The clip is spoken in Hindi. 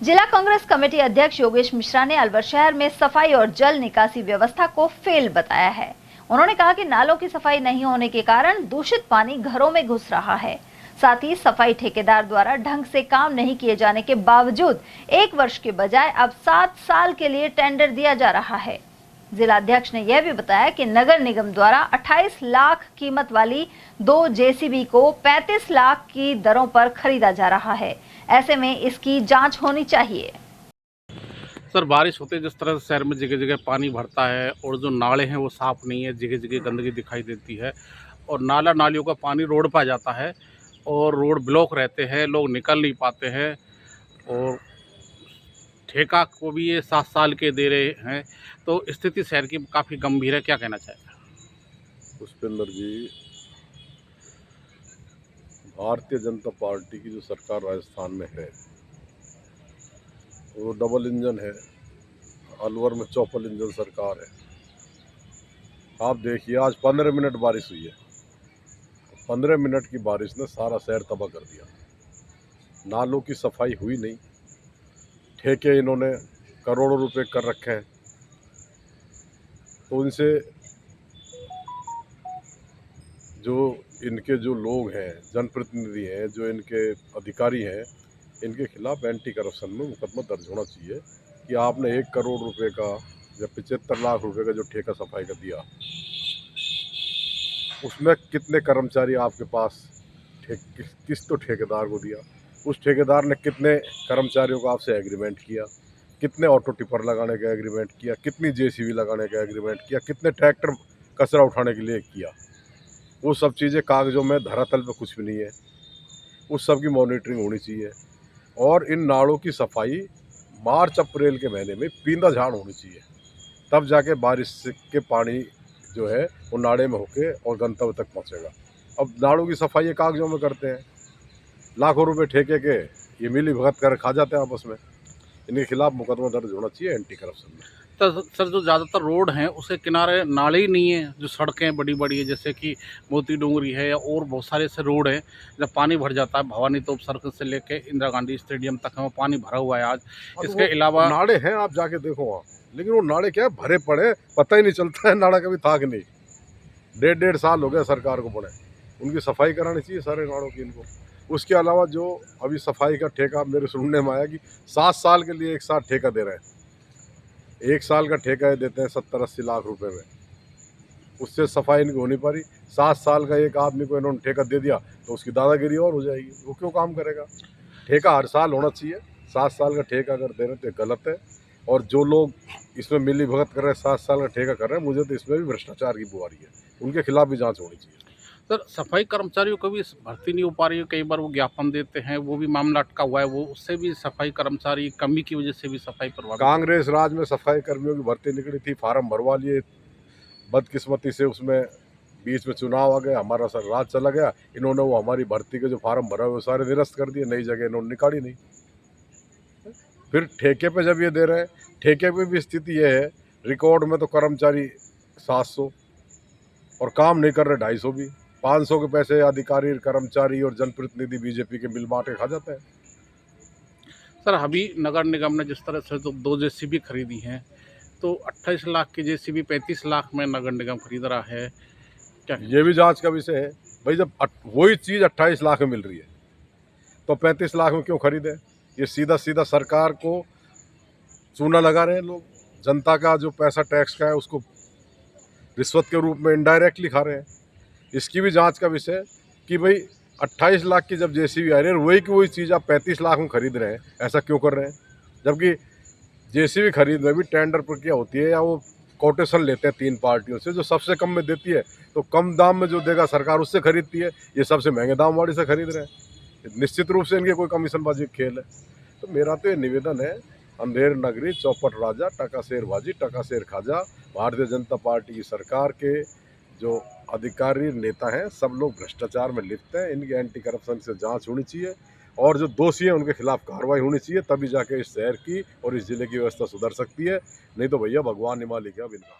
जिला कांग्रेस कमेटी अध्यक्ष योगेश मिश्रा ने अलवर शहर में सफाई और जल निकासी व्यवस्था को फेल बताया है। उन्होंने कहा कि नालों की सफाई नहीं होने के कारण दूषित पानी घरों में घुस रहा है। साथ ही सफाई ठेकेदार द्वारा ढंग से काम नहीं किए जाने के बावजूद 1 वर्ष के बजाय अब 7 साल के लिए टेंडर दिया जा रहा है। जिला अध्यक्ष ने यह भी बताया कि नगर निगम द्वारा 28 लाख कीमत वाली 2 जेसीबी को 35 लाख की दरों पर खरीदा जा रहा है। ऐसे में इसकी जांच होनी चाहिए। सर, बारिश होते जिस तरह से शहर में जगह जगह पानी भरता है और जो नाले हैं वो साफ़ नहीं है, जगह जगह गंदगी दिखाई देती है और नालियों का पानी रोड पर आ जाता है और रोड ब्लॉक रहते हैं, लोग निकल नहीं पाते हैं और ठेका को भी ये 7 साल के दे रहे हैं। तो स्थिति शहर की काफ़ी गंभीर है, क्या कहना चाहिए? पुष्पेंद्र जी, भारतीय जनता पार्टी की जो सरकार राजस्थान में है वो डबल इंजन है। अलवर में चौपल इंजन सरकार है। आप देखिए, आज 15 मिनट बारिश हुई है। 15 मिनट की बारिश ने सारा शहर तबाह कर दिया। नालों की सफाई हुई नहीं। ठेके इन्होंने करोड़ों रुपए कर रखे हैं। तो इनसे जो इनके जो लोग हैं, जनप्रतिनिधि हैं, जो इनके अधिकारी हैं, इनके खिलाफ एंटी करप्शन में मुकदमा दर्ज होना चाहिए कि आपने 1 करोड़ रुपए का या 75 लाख रुपए का जो ठेका सफाई का दिया, उसमें कितने कर्मचारी आपके पास किस तो ठेकेदार को दिया, उस ठेकेदार ने कितने कर्मचारियों का आपसे एग्रीमेंट किया, कितने ऑटो टिपर लगाने का एग्रीमेंट किया, कितनी जेसीबी लगाने का एग्रीमेंट किया, कितने ट्रैक्टर कचरा उठाने के लिए किया। वो सब चीज़ें कागजों में, धरातल पे कुछ भी नहीं है। उस सब की मॉनिटरिंग होनी चाहिए और इन नालों की सफाई मार्च अप्रैल के महीने में पींदा झाड़ होनी चाहिए। तब जाके बारिश के पानी जो है वो नाले में होके और गंतव्य तक पहुंचेगा। अब नालों की सफाई ये कागजों में करते हैं, लाखों रुपए ठेके के ये मिली भगत कर खा जाते हैं आपस में। इनके खिलाफ मुकदमा दर्ज होना चाहिए एंटी करप्शन में। तो सर, जो ज़्यादातर रोड हैं उसके किनारे नाले ही नहीं है, जो सड़कें बड़ी बड़ी है जैसे कि मोती डोंगरी है या और बहुत सारे ऐसे रोड हैं जब पानी भर जाता है। भवानी तोप सर्कल से लेके इंदिरा गांधी स्टेडियम तक है वो पानी भरा हुआ है आज। इसके अलावा नाले हैं, आप जाके देखो वहाँ, लेकिन वो नाले क्या है, भरे पड़े, पता ही नहीं चलता है नाला कभी था कि नहीं। 1.5 साल हो गया सरकार को पड़े। उनकी सफाई करानी चाहिए सारे नालों की इनको। उसके अलावा जो अभी सफाई का ठेका मेरे सुनने में आया कि 7 साल के लिए एक साथ ठेका दे रहे हैं। 1 साल का ठेका देते हैं 70-80 लाख रुपए में। उससे सफाई इनकी हो नहीं पा रही। 7 साल का एक आदमी को इन्होंने ठेका दे दिया तो उसकी दादागिरी और हो जाएगी। वो क्यों काम करेगा? ठेका हर साल होना चाहिए। 7 साल का ठेका अगर दे रहे हैं तो गलत है। और जो लोग इसमें मिली भगत कर रहे हैं, 7 साल का ठेका कर रहे हैं, मुझे तो इसमें भी भ्रष्टाचार की बुआरी है। उनके खिलाफ भी जाँच होनी चाहिए। सर, सफाई कर्मचारियों को भी भर्ती नहीं हो पा रही है। कई बार वो ज्ञापन देते हैं, वो भी मामला अटका हुआ है। वो उससे भी सफाई कर्मचारी कमी की वजह से भी सफाई प्रभावित। कांग्रेस राज में सफाई कर्मियों की भर्ती निकली थी, फार्म भरवा लिए। बदकिस्मती से उसमें बीच में चुनाव आ गया, हमारा सर राज चला गया। इन्होंने वो हमारी भर्ती के जो फार्म भरा हुए वो सारे निरस्त कर दिए। नई जगह इन्होंने निकाली नहीं। फिर ठेके पे जब ये दे रहे हैं, ठेके पे भी स्थिति ये है, रिकॉर्ड में तो कर्मचारी 700 और काम नहीं कर रहे 250 भी। 500 के पैसे अधिकारी, कर्मचारी और जनप्रतिनिधि बीजेपी के मिल बांट के खा जाते हैं। सर, अभी नगर निगम ने जिस तरह से तो 2 जेसीबी खरीदी हैं, तो 28 लाख की जेसीबी 35 लाख में नगर निगम खरीद रहा है। क्या ये भी जांच का विषय है भाई। जब वही चीज़ 28 लाख में मिल रही है तो 35 लाख में क्यों खरीदे? ये सीधा सीधा सरकार को चूना लगा रहे हैं लोग। जनता का जो पैसा टैक्स का है उसको रिश्वत के रूप में इनडायरेक्टली खा रहे हैं। इसकी भी जांच का विषय कि भाई 28 लाख की जब जेसीबी आ रही है, वही की वही चीज़ आप 35 लाख में खरीद रहे हैं, ऐसा क्यों कर रहे हैं? जबकि जेसीबी खरीद में भी टेंडर प्रक्रिया होती है या वो कोटेशन लेते हैं 3 पार्टियों से, जो सबसे कम में देती है तो कम दाम में जो देगा सरकार उससे खरीदती है। ये सबसे महंगे दाम वाली से खरीद रहे हैं। निश्चित रूप से इनके कोई कमीशनबाजी खेल है। तो मेरा तो ये निवेदन है, अंधेर नगरी चौपट राजा, टका शेर बाजी, टका शेर खाजा। भारतीय जनता पार्टी की सरकार के जो अधिकारी नेता हैं सब लोग भ्रष्टाचार में लिप्त हैं। इनकी एंटी करप्शन से जांच होनी चाहिए और जो दोषी हैं उनके खिलाफ कार्रवाई होनी चाहिए। तभी जाके इस शहर की और इस जिले की व्यवस्था सुधर सकती है। नहीं तो भैया भगवान निमाली क्या बिना।